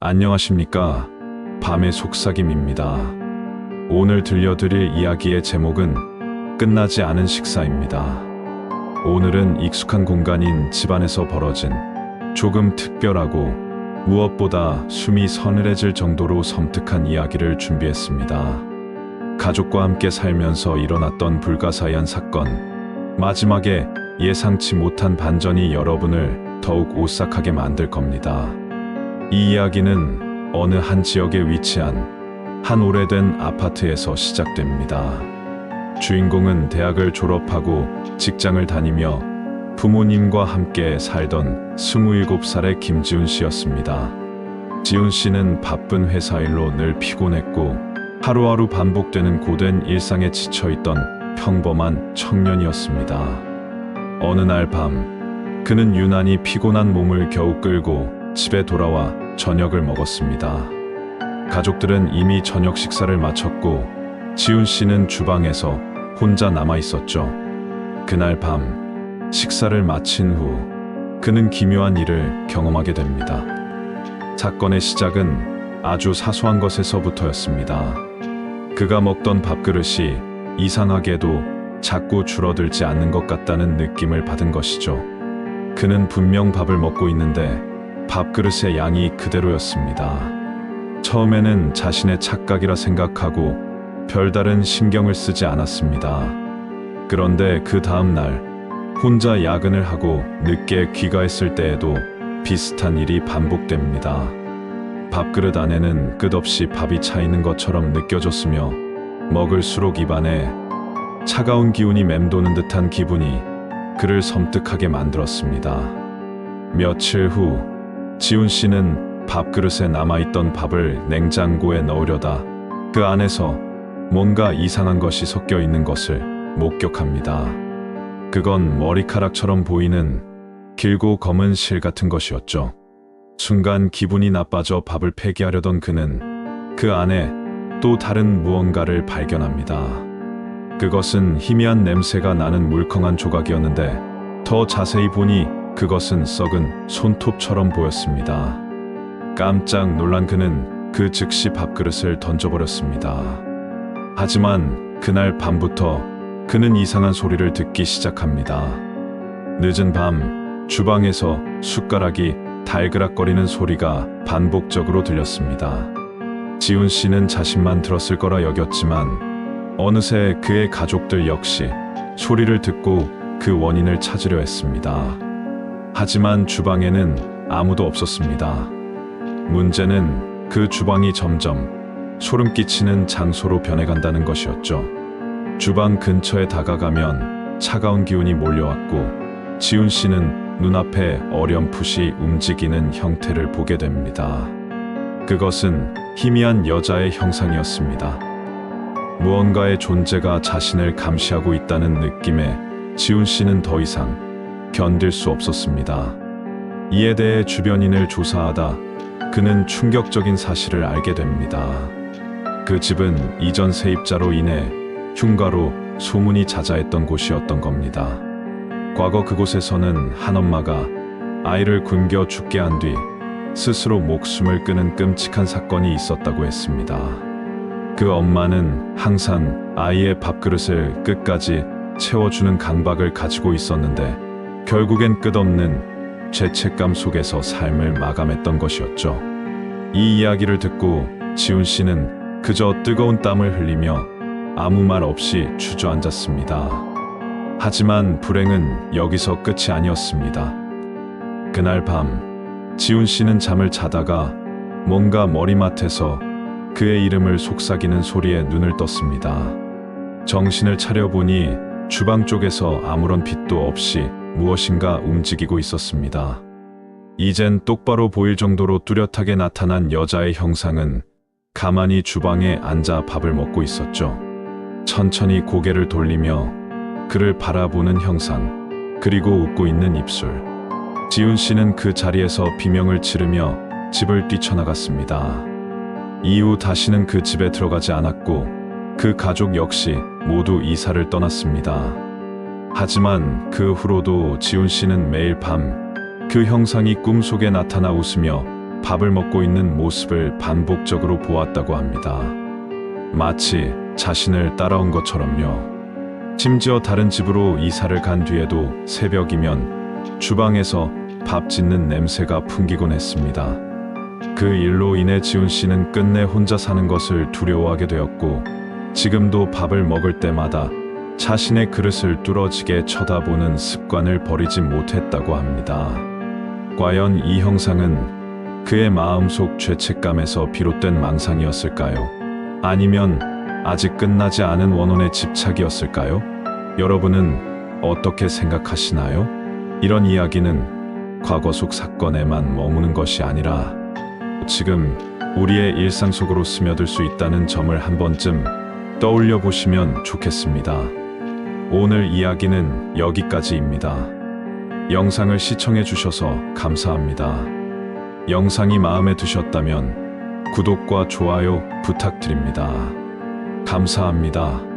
안녕하십니까. 밤의 속삭임입니다. 오늘 들려드릴 이야기의 제목은 끝나지 않은 식사입니다. 오늘은 익숙한 공간인 집안에서 벌어진 조금 특별하고 무엇보다 숨이 서늘해질 정도로 섬뜩한 이야기를 준비했습니다. 가족과 함께 살면서 일어났던 불가사의한 사건, 마지막에 예상치 못한 반전이 여러분을 더욱 오싹하게 만들 겁니다. 이 이야기는 어느 한 지역에 위치한 한 오래된 아파트에서 시작됩니다. 주인공은 대학을 졸업하고 직장을 다니며 부모님과 함께 살던 27살의 김지훈 씨였습니다. 지훈 씨는 바쁜 회사 일로 늘 피곤했고 하루하루 반복되는 고된 일상에 지쳐있던 평범한 청년이었습니다. 어느 날 밤, 그는 유난히 피곤한 몸을 겨우 끌고 집에 돌아와 저녁을 먹었습니다. 가족들은 이미 저녁 식사를 마쳤고 지훈 씨는 주방에서 혼자 남아 있었죠. 그날 밤 식사를 마친 후 그는 기묘한 일을 경험하게 됩니다. 사건의 시작은 아주 사소한 것에서부터였습니다. 그가 먹던 밥그릇이 이상하게도 자꾸 줄어들지 않는 것 같다는 느낌을 받은 것이죠. 그는 분명 밥을 먹고 있는데 밥그릇의 양이 그대로였습니다. 처음에는 자신의 착각이라 생각하고 별다른 신경을 쓰지 않았습니다. 그런데 그 다음 날 혼자 야근을 하고 늦게 귀가했을 때에도 비슷한 일이 반복됩니다. 밥그릇 안에는 끝없이 밥이 차 있는 것처럼 느껴졌으며 먹을수록 입안에 차가운 기운이 맴도는 듯한 기분이 그를 섬뜩하게 만들었습니다. 며칠 후 지훈 씨는 밥그릇에 남아있던 밥을 냉장고에 넣으려다 그 안에서 뭔가 이상한 것이 섞여 있는 것을 목격합니다. 그건 머리카락처럼 보이는 길고 검은 실 같은 것이었죠. 순간 기분이 나빠져 밥을 폐기하려던 그는 그 안에 또 다른 무언가를 발견합니다. 그것은 희미한 냄새가 나는 물컹한 조각이었는데 더 자세히 보니 그것은 썩은 손톱처럼 보였습니다. 깜짝 놀란 그는 그 즉시 밥그릇을 던져버렸습니다. 하지만 그날 밤부터 그는 이상한 소리를 듣기 시작합니다. 늦은 밤 주방에서 숟가락이 달그락거리는 소리가 반복적으로 들렸습니다. 지훈 씨는 자신만 들었을 거라 여겼지만 어느새 그의 가족들 역시 소리를 듣고 그 원인을 찾으려 했습니다. 하지만 주방에는 아무도 없었습니다. 문제는 그 주방이 점점 소름 끼치는 장소로 변해간다는 것이었죠. 주방 근처에 다가가면 차가운 기운이 몰려왔고 지훈 씨는 눈앞에 어렴풋이 움직이는 형태를 보게 됩니다. 그것은 희미한 여자의 형상이었습니다. 무언가의 존재가 자신을 감시하고 있다는 느낌에 지훈 씨는 더 이상 견딜 수 없었습니다. 이에 대해 주변인을 조사하다 그는 충격적인 사실을 알게 됩니다. 그 집은 이전 세입자로 인해 흉가로 소문이 자자했던 곳이었던 겁니다. 과거 그곳에서는 한 엄마가 아이를 굶겨 죽게 한 뒤 스스로 목숨을 끊은 끔찍한 사건이 있었다고 했습니다. 그 엄마는 항상 아이의 밥그릇을 끝까지 채워주는 강박을 가지고 있었는데 결국엔 끝없는 죄책감 속에서 삶을 마감했던 것이었죠. 이 이야기를 듣고 지훈 씨는 그저 뜨거운 땀을 흘리며 아무 말 없이 주저앉았습니다. 하지만 불행은 여기서 끝이 아니었습니다. 그날 밤 지훈 씨는 잠을 자다가 뭔가 머리맡에서 그의 이름을 속삭이는 소리에 눈을 떴습니다. 정신을 차려보니 주방 쪽에서 아무런 빛도 없이 무엇인가 움직이고 있었습니다. 이젠 똑바로 보일 정도로 뚜렷하게 나타난 여자의 형상은 가만히 주방에 앉아 밥을 먹고 있었죠. 천천히 고개를 돌리며 그를 바라보는 형상, 그리고 웃고 있는 입술. 지훈 씨는 그 자리에서 비명을 지르며 집을 뛰쳐나갔습니다. 이후 다시는 그 집에 들어가지 않았고 그 가족 역시 모두 이사를 떠났습니다. 하지만 그 후로도 지훈 씨는 매일 밤 그 형상이 꿈속에 나타나 웃으며 밥을 먹고 있는 모습을 반복적으로 보았다고 합니다. 마치 자신을 따라온 것처럼요. 심지어 다른 집으로 이사를 간 뒤에도 새벽이면 주방에서 밥 짓는 냄새가 풍기곤 했습니다. 그 일로 인해 지훈 씨는 끝내 혼자 사는 것을 두려워하게 되었고, 지금도 밥을 먹을 때마다 자신의 그릇을 뚫어지게 쳐다보는 습관을 버리지 못했다고 합니다. 과연 이 형상은 그의 마음속 죄책감에서 비롯된 망상이었을까요? 아니면 아직 끝나지 않은 원혼의 집착이었을까요? 여러분은 어떻게 생각하시나요? 이런 이야기는 과거 속 사건에만 머무는 것이 아니라 지금 우리의 일상 속으로 스며들 수 있다는 점을 한 번쯤 떠올려 보시면 좋겠습니다. 오늘 이야기는 여기까지입니다. 영상을 시청해 주셔서 감사합니다. 영상이 마음에 드셨다면 구독과 좋아요 부탁드립니다. 감사합니다.